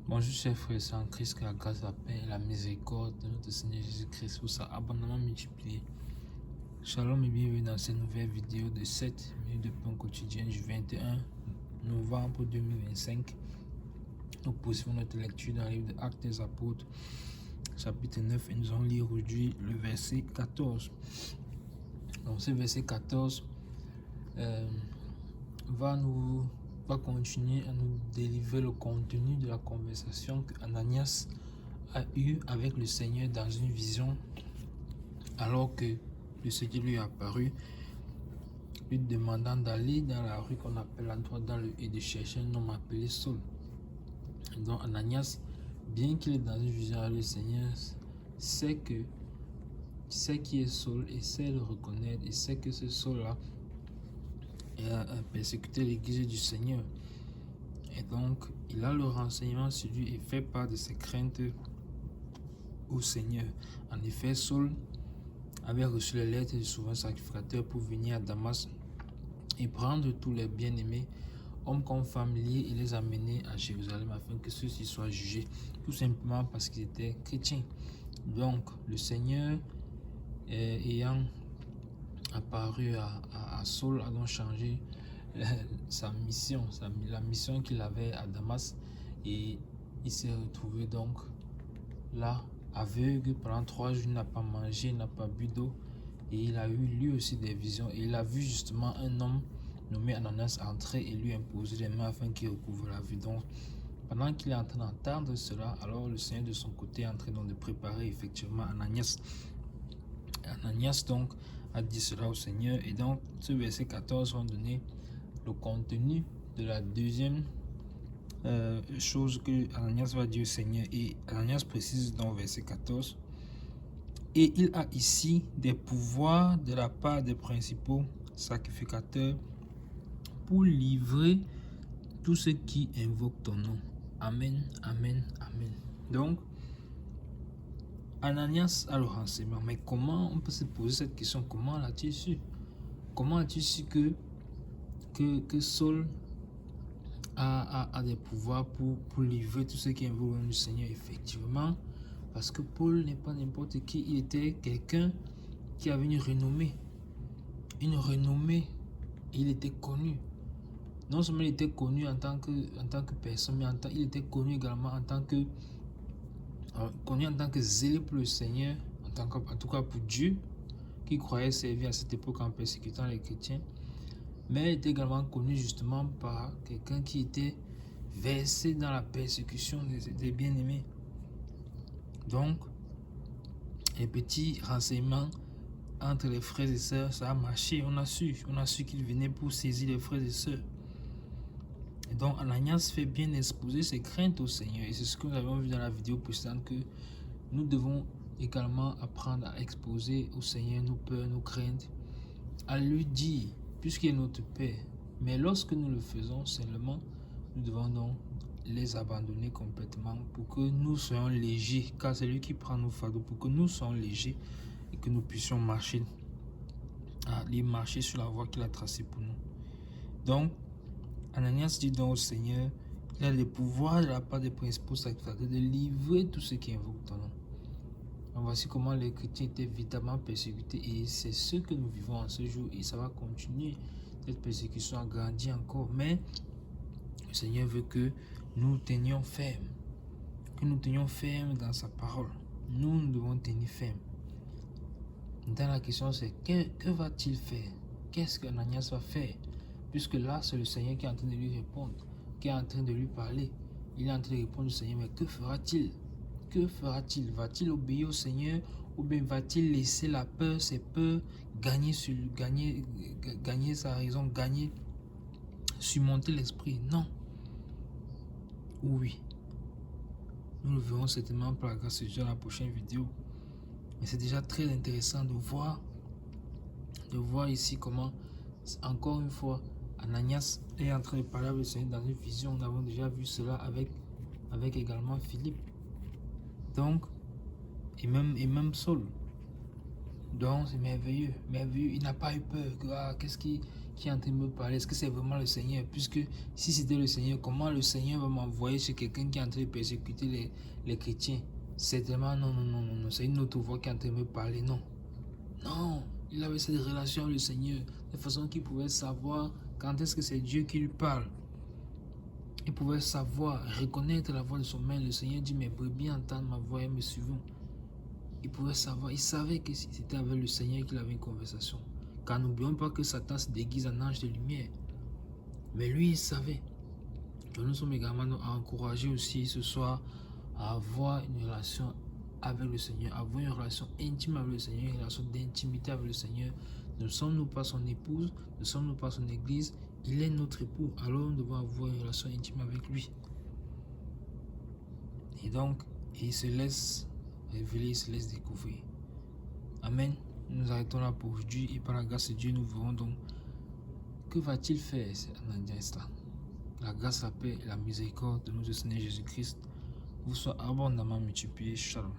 Bonjour chers frères et sœurs en Christ, que la grâce, la paix et la miséricorde de notre Seigneur Jésus-Christ vous soit abondamment multiplié. Shalom et bienvenue dans cette nouvelle vidéo de 7 minutes de pain quotidien du 21 novembre 2025. Nous poursuivons notre lecture dans le livre de Actes des Apôtres, chapitre 9, et nous allons lire aujourd'hui le verset 14. Donc ce verset 14 va continuer à nous délivrer le contenu de la conversation que Ananias a eue avec le Seigneur dans une vision, alors que le Seigneur lui est apparu, lui demandant d'aller dans la rue qu'on appelle à droite et de chercher un homme appelé Saul. Et donc Ananias, bien qu'il est dans une vision avec le Seigneur, sait qui est Saul et sait le reconnaître et sait que ce Saul-là a persécuté l'église du Seigneur. Et donc, il a le renseignement sur lui et fait part de ses craintes au Seigneur. En effet, Saul avait reçu les lettres du souverain sacrificateur pour venir à Damas et prendre tous les bien-aimés, hommes comme femmes liés, et les amener à Jérusalem afin que ceux-ci soient jugés, tout simplement parce qu'ils étaient chrétiens. Donc, le Seigneur, ayant apparu à Saul, a donc changé sa mission, la mission qu'il avait à Damas, et il s'est retrouvé donc là, aveugle pendant 3 jours. Il n'a pas mangé, il n'a pas bu d'eau, et il a eu lui aussi des visions, et il a vu justement un homme nommé Ananias entrer et lui imposer les mains afin qu'il recouvre la vue. Donc pendant qu'il est en train d'entendre cela, alors le Seigneur de son côté est en train de préparer effectivement Ananias. Ananias donc a dit cela au Seigneur, et donc ce verset 14 va donner le contenu de la deuxième chose que Ananias va dire au Seigneur. Et Ananias précise dans le verset 14: et il a ici des pouvoirs de la part des principaux sacrificateurs pour livrer tous ceux qui invoquent ton nom. Amen, amen, amen. Donc Ananias a le renseignement, mais comment on peut se poser cette question? Comment l'a-t-il su? Comment a-t-il su que Saul a des pouvoirs pour livrer tous ceux qui invoquent le nom du Seigneur? Effectivement, parce que Paul n'est pas n'importe qui, il était quelqu'un qui avait une renommée. Il était connu. Non seulement il était connu en tant que personne, mais il était connu également en tant que zélé pour le Seigneur, en tout cas pour Dieu, qui croyait servir à cette époque en persécutant les chrétiens. Mais il était également connu justement par quelqu'un qui était versé dans la persécution des bien-aimés. Donc, les petits renseignements entre les frères et sœurs, ça a marché. On a su qu'il venait pour saisir les frères et sœurs. Et donc, Ananias fait bien exposer ses craintes au Seigneur. Et c'est ce que nous avons vu dans la vidéo précédente, que nous devons également apprendre à exposer au Seigneur nos peurs, nos craintes, à lui dire, puisqu'il est notre Père. Mais lorsque nous le faisons, seulement, nous devons donc les abandonner complètement pour que nous soyons légers, car c'est lui qui prend nos fardeaux, pour que nous soyons légers et que nous puissions marcher sur la voie qu'il a tracée pour nous. Donc, Ananias dit donc au Seigneur qu'il a le pouvoir de la part des principaux sacrificateurs de livrer tous ceux qui invoquent ton nom. Donc voici comment les chrétiens étaient vitalement persécutés, et c'est ce que nous vivons en ce jour, et ça va continuer. Cette persécution a grandi encore, mais le Seigneur veut que nous tenions ferme, dans sa parole. Nous devons tenir ferme. Dans la question, c'est que va-t-il faire? Qu'est-ce qu'Ananias va faire? Puisque là, c'est le Seigneur qui est en train de lui répondre, qui est en train de lui parler. Il est en train de répondre au Seigneur, mais que fera-t-il? Que fera-t-il? Va-t-il obéir au Seigneur, ou bien va-t-il laisser la peur, ses peurs, gagner sa raison, surmonter l'esprit? Non. Oui. Nous le verrons certainement par la grâce de Dieu dans la prochaine vidéo. Mais c'est déjà très intéressant de voir ici comment, encore une fois, Ananias est en train de parler avec le Seigneur dans une vision. Nous avons déjà vu cela avec également Philippe. Donc, et même Saul. Donc, c'est merveilleux. Il n'a pas eu peur. Qu'est-ce qui qui est en train de me parler? Est-ce que c'est vraiment le Seigneur? Puisque si c'était le Seigneur, comment le Seigneur va m'envoyer chez quelqu'un qui est en train de persécuter les chrétiens? Certainement, non, non, non, non, non. C'est une autre voix qui est en train de me parler, non. Non, il avait cette relation avec le Seigneur, de façon qu'il pouvait savoir quand est-ce que c'est Dieu qui lui parle. Il pouvait savoir, reconnaître la voix de son maître. Le Seigneur dit, mes brebis entendent ma voix et me suivent. Il pouvait savoir, il savait que c'était avec le Seigneur qu'il avait une conversation. Car n'oublions pas que Satan se déguise en ange de lumière. Mais lui, il savait. Donc nous sommes également encouragés aussi ce soir à avoir une relation avec le Seigneur, avoir une relation intime avec le Seigneur, une relation d'intimité avec le Seigneur. Ne sommes-nous pas son épouse, ne sommes-nous pas son église, il est notre époux, alors nous devons avoir une relation intime avec lui. Et donc, il se laisse révéler, il se laisse découvrir. Amen. Nous arrêtons là pour aujourd'hui et par la grâce de Dieu, nous verrons donc que va-t-il faire, Ananias-là. La grâce, la paix et la miséricorde de notre Seigneur Jésus-Christ vous soient abondamment multipliées. Shalom.